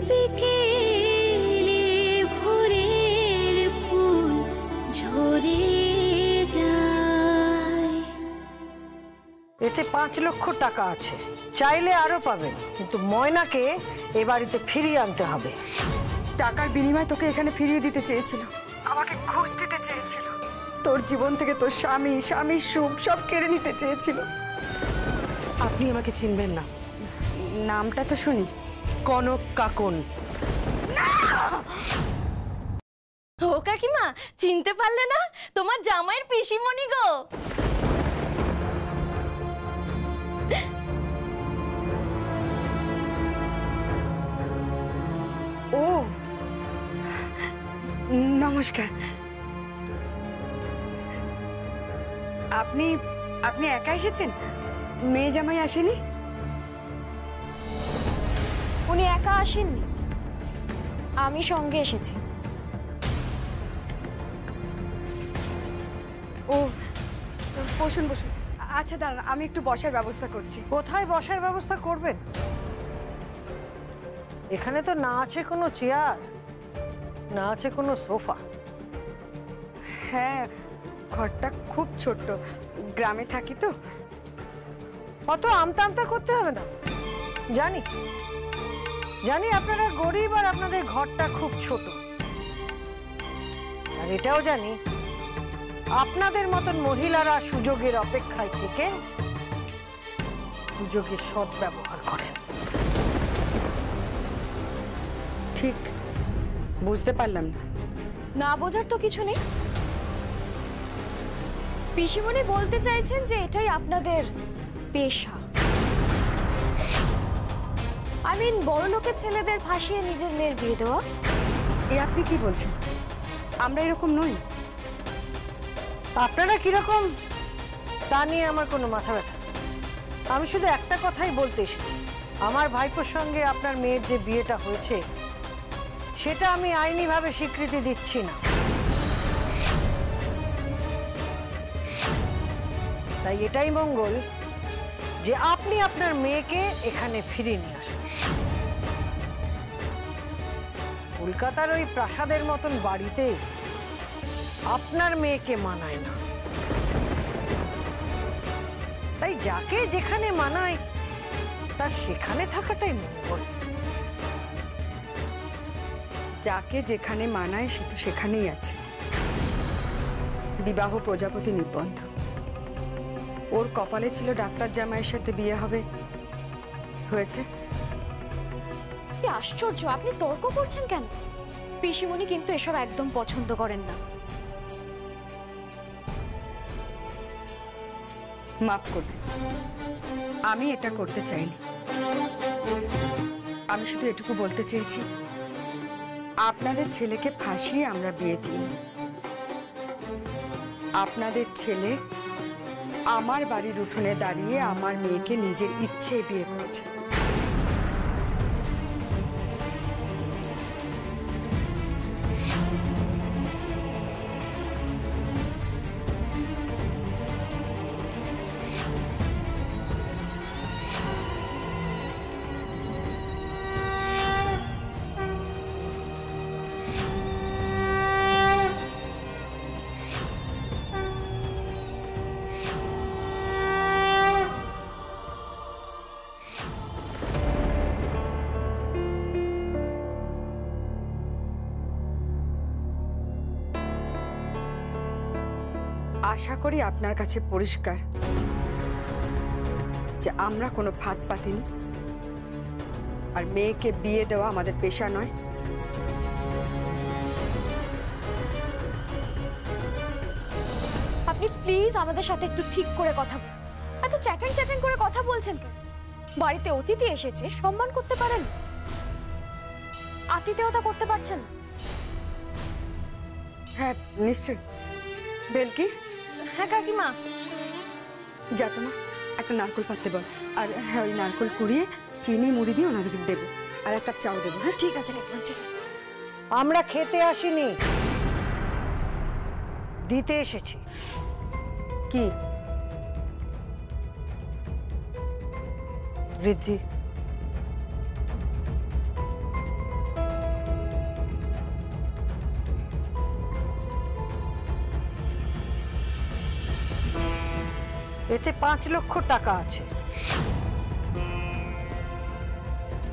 বিকেলে ভোরের ফুল ঝরে যায়। এতে 5 লক্ষ টাকা আছে, চাইলে আরো পাবেন, কিন্তু ময়নাকে এ বাড়িতে ফিরিয়ে আনতে হবে। টাকার বিনিময়ে তোকে এখানে ফিরিয়ে দিতে চেয়েছিল, আমাকে ঘুষ দিতে চেয়েছিল, তোর জীবন থেকে তোর স্বামীর সুখ সব কেড়ে নিতে চেয়েছিল। আপনি আমাকে চিনবেন না। নামটা তো শুনি, কনক কাকন। ও কাকিমা, চিনতে পারলে না? তোমার জামাইয়ের পিসিমণি গো। ও নমস্কার। আপনি আপনি একা এসেছেন? মেয়ে জামাই আসেনি? উনি একা আসেননি, আমি সঙ্গে এসেছি। ও বসুন বসুন। আচ্ছা দাঁড়ান, আমি একটু বসার ব্যবস্থা করছি। কোথায় বসার ব্যবস্থা করবেন? এখানে তো না আছে কোনো চেয়ার, না আছে কোনো সোফা। হ্যাঁ, ঘরটা খুব ছোট্ট, গ্রামে থাকি তো। অত আমতা আমতা করতে হবে না। জানি জানি আপনারা গরিব আর আপনাদের ঘরটা খুব ছোট, আর এটাও জানি আপনাদের মতন মহিলারা সুযোগের অপেক্ষায় থেকে সুযোগের সদ্ব্যবহার করেন। ঠিক বুঝতে পারলাম না। না বোঝার তো কিছু নেই। পিসিমণি বলতে চাইছেন যে এটাই আপনাদের পেশা। বড় লোকের ছেলেদের ফাঁসিয়ে নিজের মেয়ের বিয়ে দেওয়া। এ আপনি কি বলছেন? আমরা এরকম নই। আপনারা কিরকম তা নিয়ে আমার কোনো মাথা ব্যথা। আমি শুধু একটা কথাই বলতে এসেছি, আমার ভাইপোর সঙ্গে আপনার মেয়ের যে বিয়েটা হয়েছে সেটা আমি আইনিভাবে স্বীকৃতি দিচ্ছি না। তাই এটাই মঙ্গল যে আপনি আপনার মেয়েকে এখানে ফিরিয়ে নিয়ে আসুন। কলকাতার ওই প্রাসাদের মতন বাড়িতে আপনার মেয়েকে মানায় না। তাই যাকে যেখানে মানায় তার সেখানে থাকাটাই মঙ্গল। যাকে যেখানে মানায় সে তো সেখানেই আছে। বিবাহ প্রজাপতি নির্বন্ধ। ওর কপালে ছিল ডাক্তার জামাইয়ের সাথে বিয়ে হবে, হয়েছে। কি আশ্চর্য, আপনি তর্ক করছেন কেন? পিসিমণি কিন্তু এসব একদম পছন্দ করেন না। মাফ করবে, আমি এটা করতে চাইনি। আমি শুধু এটুকু বলতে চেয়েছি, আপনাদের ছেলেকে ফাঁসিয়ে আমরা বিয়ে দিইনি। আপনাদের ছেলে আমার বাড়ির উঠোনে দাঁড়িয়ে আমার মেয়েকে নিজের ইচ্ছে বিয়ে করেছে। আশা করি আপনার কাছে পরিষ্কার যে আমরা কোনো ফাঁদ পাতিনি, আর মেয়েকে বিয়ে দেওয়া আমাদের পেশা নয়। আপনি প্লিজ আমাদের সাথে একটু ঠিক করে কথা বলুন। এত চ্যাটিং চ্যাটিং করে কথা বলছেন কেন? বাড়িতে অতিথি এসেছে, সম্মান করতে পারেন, আতিথেয়তা করতে পারছেন। হ্যাঁ নিশ্চয়ই। বেলকি, হ্যাঁ কাকিমা। যা তোমা একটা নারকোল পাততে বল, আর হ্যাঁ ওই নারকোল কুড়িয়ে চিনি মুড়ি দিয়ে ওনাদেরকে দেবো, আর 1 কাপ চাও দেবো। হ্যাঁ ঠিক আছে কাকিমা, ঠিক আছে। আমরা খেতে আসিনি, দিতে এসেছি। কি? ঋদ্ধি, এতে 5 লক্ষ টাকা আছে।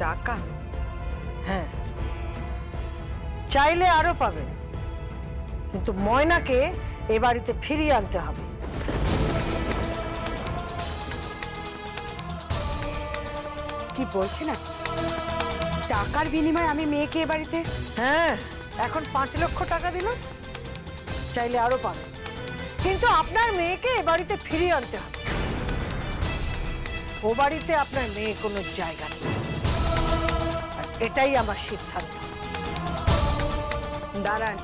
টাকা? হ্যাঁ, চাইলে আরো পাবেন, কিন্তু ময়নাকে এ বাড়িতে ফিরিয়ে আনতে হবে। কি বলছেন আপনি? টাকার বিনিময়ে আমি মেয়েকে এ বাড়িতে? হ্যাঁ, এখন 5 লক্ষ টাকা দিলাম, চাইলে আরো পাবেন, কিন্তু আপনার মেয়েকে এ বাড়িতে ফিরিয়ে আনতে হবে। ও বাড়িতে আপনার মেয়ে কোনো জায়গা নেই, আর এটাই আমার সিদ্ধান্ত। দাঁড়ান,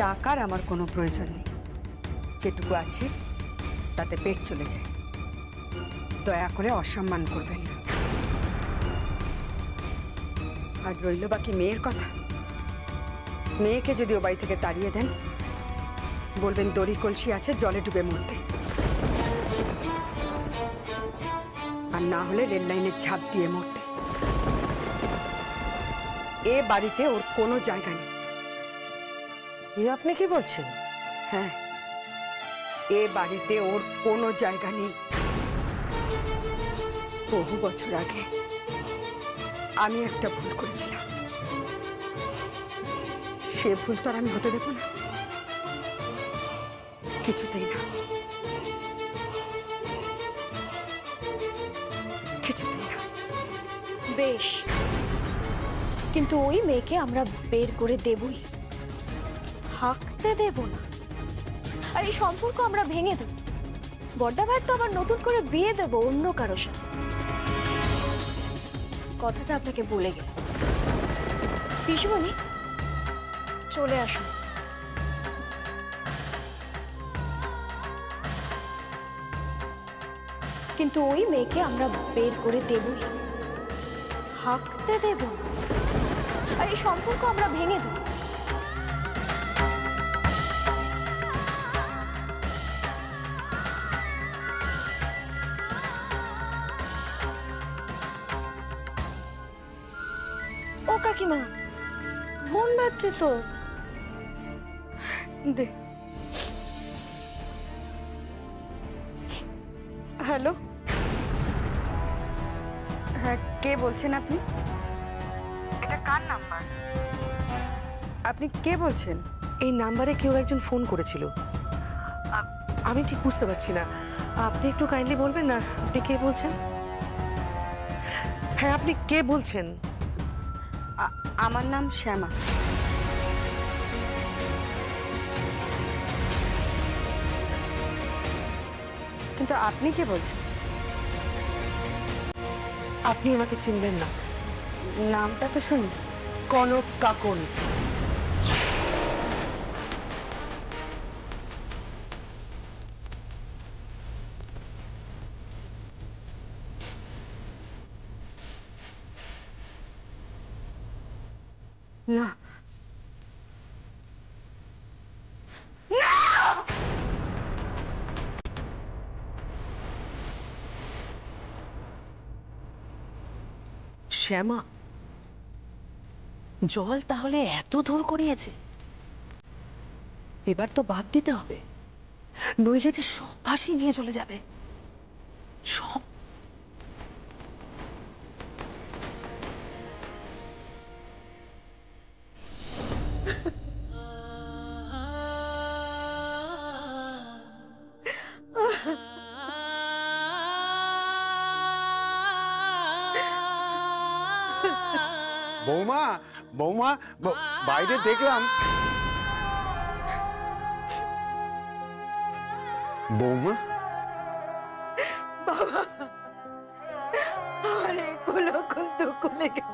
টাকার আমার কোনো প্রয়োজন নেই। যেটুকু আছে তাতে পেট চলে যায়। দয়া করে অসম্মান করবেন না। আর রইল বাকি মেয়ের কথা। মেয়েকে যদি ও বাড়ি থেকে তাড়িয়ে দেন, বলবেন দড়ি কলসি আছে জলে ডুবে মরতে, আর না হলে রেল লাইনে ঝাঁপ দিয়ে মরতে। এ বাড়িতে ওর কোনো জায়গা নেই। আপনি কি বলছেন? হ্যাঁ, এ বাড়িতে ওর কোনো জায়গা নেই। বহু বছর আগে আমি একটা ভুল করেছিলাম, সে ভুল তো আর আমি হতে দেব না, কিছুতেই না, কিছুতেই না। বেশ, কিন্তু ওই মেয়েকে আমরা বের করে দেবই, থাকতে দেব না। আর এই সম্পর্ক আমরা ভেঙে দেব। বড়দা ভাই তো আবার নতুন করে বিয়ে দেব অন্য কারো সাথে। কথাটা আপনাকে বলে গেল। পিসিমণি, চলে আসুন। কিন্তু ওই মেয়েকে আমরা বের করে দেবই, থাকতে দেব না। আর এই সম্পর্ক আমরা ভেঙে দেব। ও কাকিমা, ফোন বাজছে তো। দে। হ্যালো, হ্যাঁ, কে বলছেন আপনি? এটা কার নাম্বার? আপনি কে বলছেন? এই নাম্বারে কেউ একজন ফোন করেছিল, আমি ঠিক বুঝতে পারছি না। আপনি একটু কাইন্ডলি বলবেন না আপনি কে বলছেন? হ্যাঁ, আপনি কে বলছেন? আমার নাম শ্যামা। কিন্তু আপনি কে বলছেন? আপনি আমাকে চিনবেন না। নামটা তো শুনি। কনক কাকন। না, শ্যামা, জল তাহলে এত দূর করিয়েছে। এবার তো বাদ দিতে হবে, নইলে যে সব ভাসিয়ে নিয়ে চলে যাবে, সব। বৌমা, বৌমা, বাইরে দেখলাম। বৌমা, আরে কোলকুল তো কোলে গেল।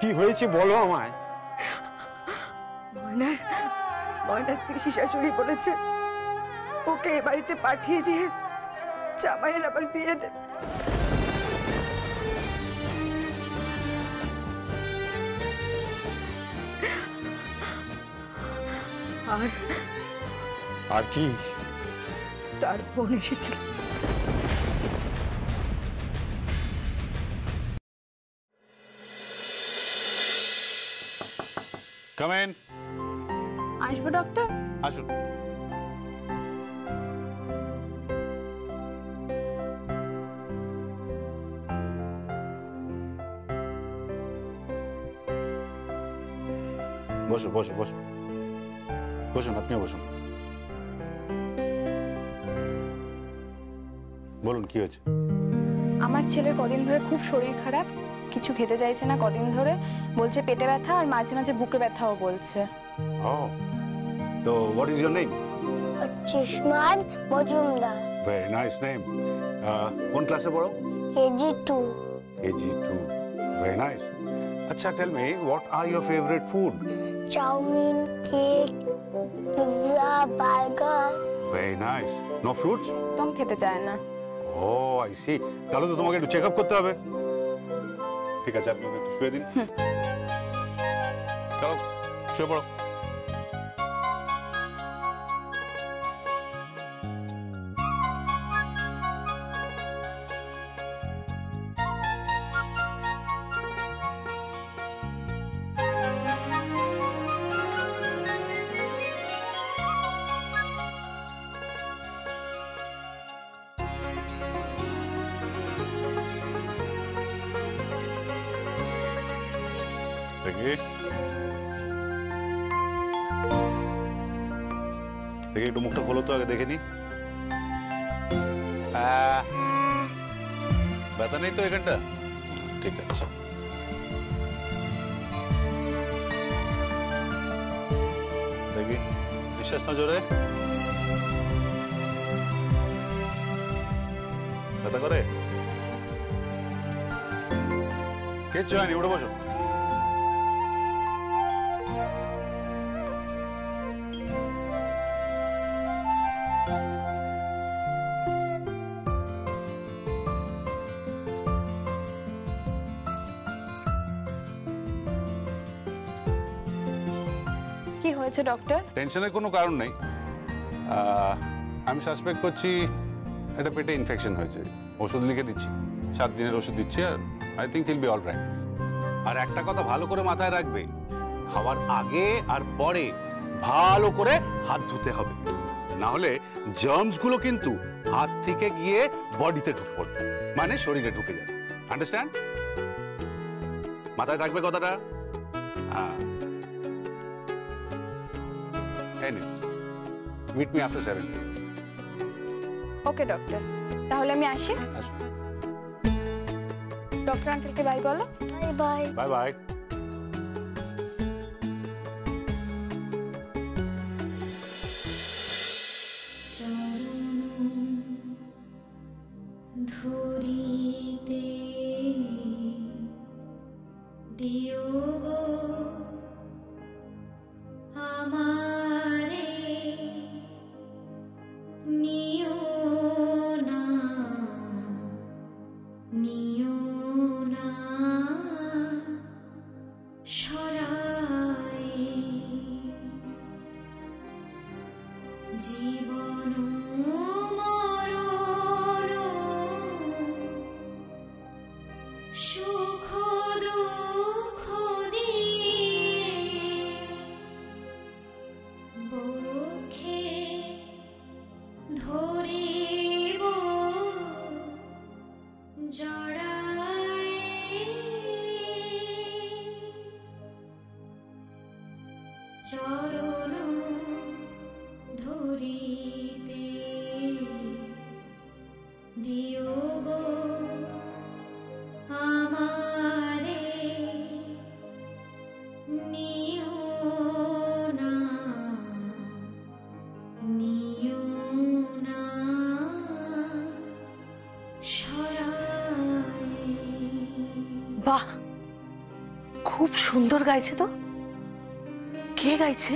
কি হয়েছে বলো আমায়। ময়নার পিসি শাশুড়ি বলেছে ওকে এ বাড়িতে পাঠিয়ে দিয়ে জামাইয়ের আবার বিয়ে দেবে। আর আর কি? তার বোন এসেছিল। Come in. আসবো ডক্টর? আসুন। বসো বসো বসো, বসুন, আপনিও বসুন। বলুন কি হয়েছে? আমার ছেলের কদিন ধরে খুব শরীর খারাপ, কিছু খেতে চাইছে না কদিন ধরে, বলছে পেটে ব্যথা আর মাঝে মাঝে বুকে ব্যথাও বলছে। ও, তো what is your name? Chishman Majumdar, very nice name. কোন ক্লাসে পড়ো? KG 2। KG2, very nice. Acha, tell me, what are your favorite food? Chowmein, cake, pizza, burger. Very nice. No fruits? একদম খেতে চায় না। Oh, I see. তাহলে তো তোমাকে একটু চেক আপ করতে হবে। ঠিক আছে, আপনি ওকে একটু শুয়ে দিন। চলো, শুয়ে পড়ো। দেখি দেখি, একটু মুখটা খোলো তো আগে, দেখে নি। ব্যথা নেই তো এখানটা? ঠিক আছে। দেখি, নিঃশ্বাস না জোরে। ব্যথা করে? কিচ্ছু হয়নি, উঠে বসো। কি হয়েছে ডক্টর? টেনশনের কোনো কারণ নেই। আমি সাসপেক্ট করছি এটা পেটে ইনফেকশন হয়েছে। ওষুধ লিখে দিচ্ছি, 7 দিনের ওষুধ দিচ্ছি, আর I think he'll be all right. আর একটা কথা ভালো করে মাথায় রাখবে, খাওয়ার আগে আর পরে ভালো করে হাত ধুতে হবে, না হলে জার্মসগুলো কিন্তু হাত থেকে গিয়ে বডিতে ঢুকে পড়বে, মানে শরীরে ঢুকে যাবে। আন্ডারস্ট্যান্ড? মাথায় থাকবে কথাটা? হ্যাঁ। Meet me after 7. ওকে ডক্টর, তাহলে আমি আসি। আসুন। ডক্টর আঙ্কেলকে বাই বলো। Bye bye. Bye bye. ধরিতে দিও গো আমারে, নিও না, নিও না সরাই, জীবন মরণ সুখ দুঃখ দিয়ে বক্ষে ধরিব জড়াই, চরণ ধরিতে দিও গো আমারে, নিও না, নিও না সরাই। বাহ, খুব সুন্দর গাইছে তো। কে গাইছে?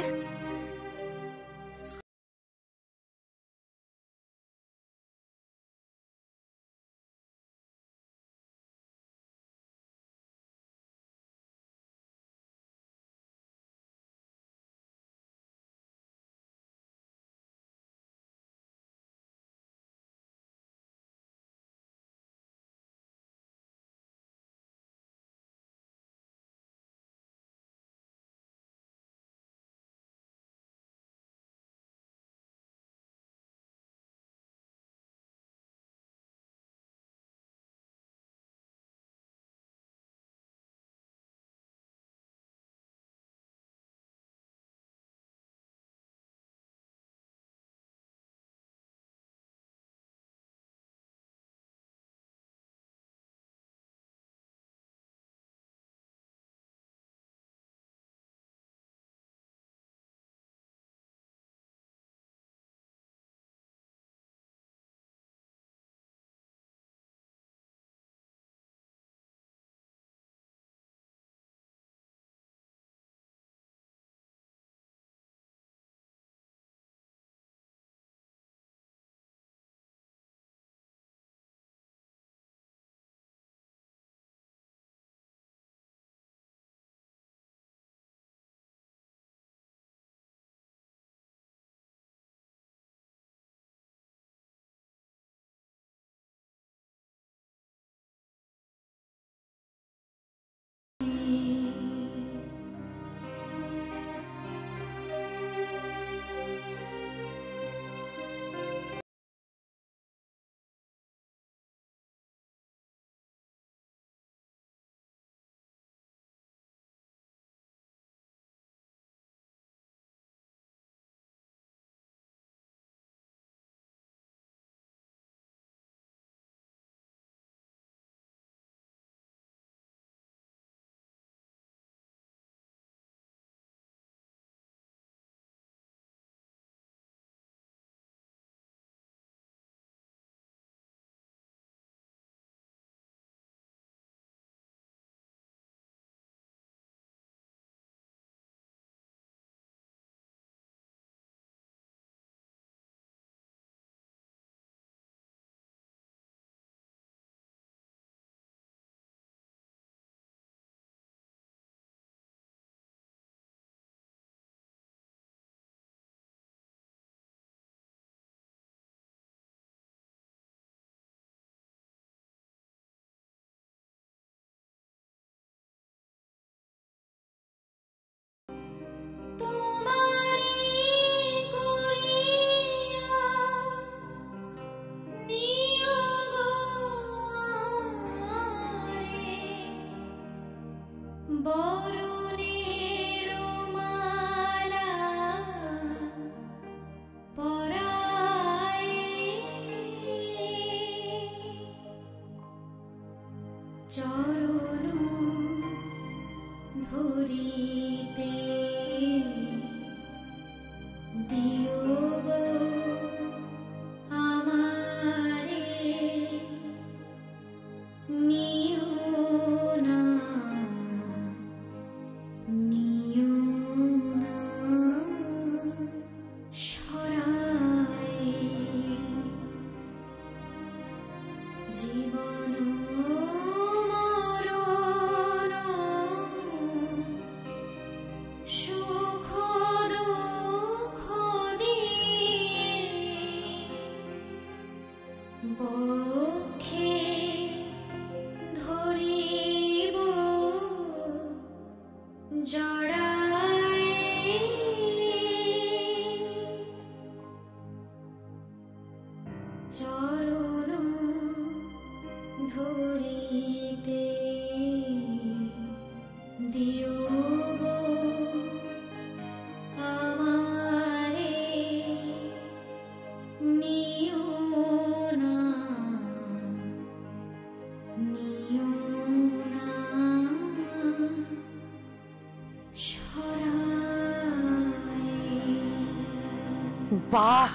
বাহ,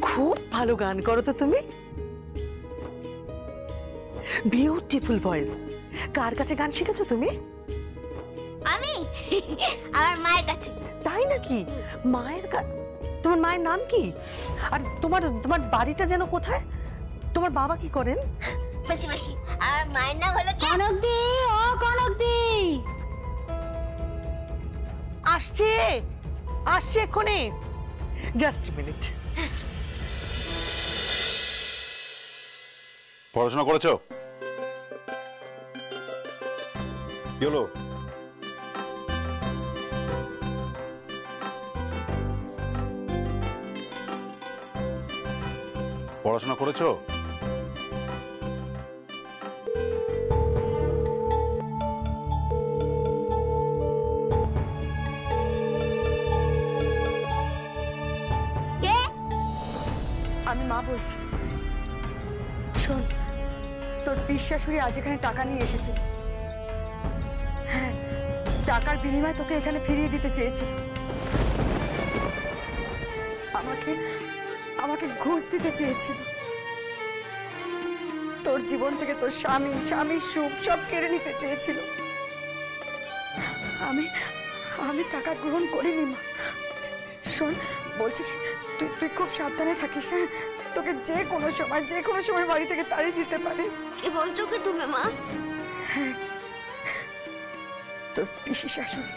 খুব ভালো গান করো তো তুমি। Beautiful voice. কার কাছে গান শিখেছো তুমি? আমি আমার মায়ের কাছে। তাই নাকি? মায়ের তোমার মায়ের নাম কি? আর তোমার তোমার বাড়িটা যেন কোথায়? তোমার বাবা কি করেন? বলছি আমার মায়ের নাম হলো কনকদি। ও কনকদি, আসছে আসছে এক্ষুনি, জাস্ট মিনিট। পড়াশোনা করেছো? কি হলো? পড়াশোনা করেছো? আমি মা বলছি। শোন, তোর পিসশাশুড়ি আজ এখানে টাকা নিয়ে এসেছে। হ্যাঁ, টাকার বিনিময়ে তোকে এখানে ফিরিয়ে দিতে চেয়েছিল। আমাকে ঘুষ দিতে চেয়েছিল। তোর জীবন থেকে তোর স্বামীর সুখ সব কেড়ে নিতে চেয়েছিল। আমি টাকা গ্রহণ করিনি মা। শোন, বলছি তুই খুব সাবধানে থাকিস। হ্যাঁ, তোকে যে কোনো সময় বাড়ি থেকে তাড়িয়ে দিতে পারে। কি বলছো কি তুমি মা? হ্যাঁ, তোর পিসি শাশুড়ি।